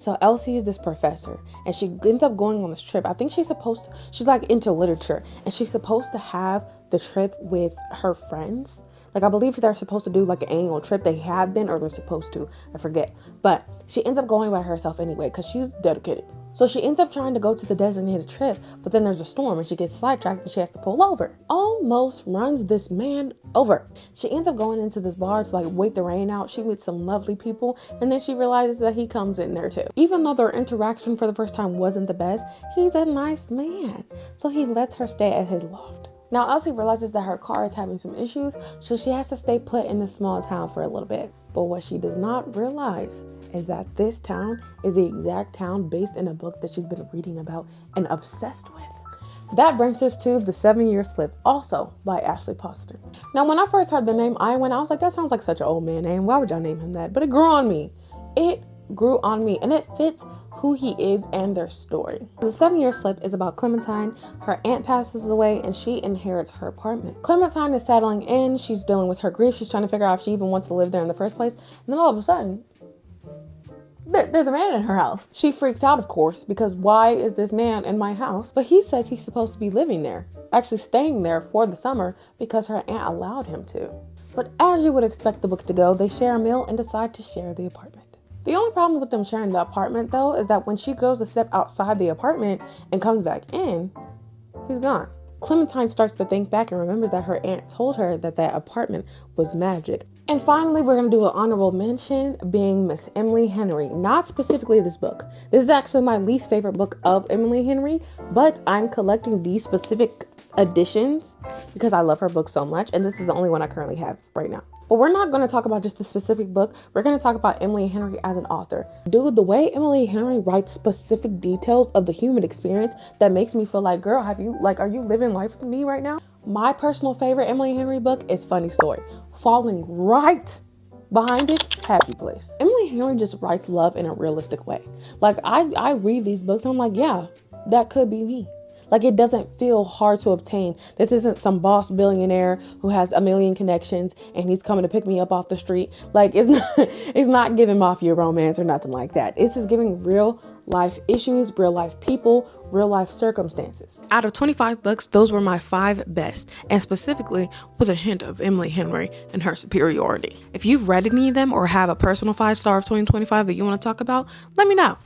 So Elsie is this professor, and she ends up going on this trip. I think she's like into literature, and she's supposed to have the trip with her friends. Like, I believe they're supposed to do like an annual trip. They have been, or they're supposed to, I forget. But she ends up going by herself anyway, because she's dedicated. So she ends up trying to go to the designated trip, but then there's a storm and she gets sidetracked and she has to pull over. Almost runs this man over. She ends up going into this bar to like wait the rain out. She meets some lovely people, and then she realizes that he comes in there too. Even though their interaction for the first time wasn't the best, he's a nice man. So he lets her stay at his loft. Now Elsie realizes that her car is having some issues, so she has to stay put in this small town for a little bit. But what she does not realize is that this town is the exact town based in a book that she's been reading about and obsessed with. That brings us to The 7-Year Slip, also by Ashley Poston. Now, when I first heard the name Iwan, I was like, that sounds like such an old man name. Why would y'all name him that? But it grew on me. It grew on me, and it fits who he is and their story. The 7-Year Slip is about Clementine. Her aunt passes away and she inherits her apartment. Clementine is settling in. She's dealing with her grief. She's trying to figure out if she even wants to live there in the first place. And then all of a sudden, there's a man in her house. She freaks out, of course, because why is this man in my house? But he says he's supposed to be living there, actually staying there for the summer because her aunt allowed him to. But as you would expect the book to go, they share a meal and decide to share the apartment. The only problem with them sharing the apartment, though, is that when she goes to step outside the apartment and comes back in, he's gone. Clementine starts to think back and remembers that her aunt told her that that apartment was magic. And finally, we're going to do an honorable mention, being Miss Emily Henry. Not specifically this book. This is actually my least favorite book of Emily Henry, but I'm collecting these specific editions because I love her book so much, and this is the only one I currently have right now. But we're not going to talk about just the specific book. We're going to talk about Emily Henry as an author. Dude, the way Emily Henry writes specific details of the human experience that makes me feel like, girl, are you living life with me right now? My personal favorite Emily Henry book is Funny Story. Falling right behind it, Happy Place. Emily Henry just writes love in a realistic way. Like, I read these books and I'm like, yeah, that could be me. Like, it doesn't feel hard to obtain. This isn't some boss billionaire who has a million connections and he's coming to pick me up off the street. Like, it's not giving mafia romance or nothing like that. It's just giving real life issues, real life people, real life circumstances. Out of 25 books, those were my 5 best, and specifically with a hint of Emily Henry and her superiority. If you've read any of them or have a personal 5-star of 2025 that you want to talk about, let me know.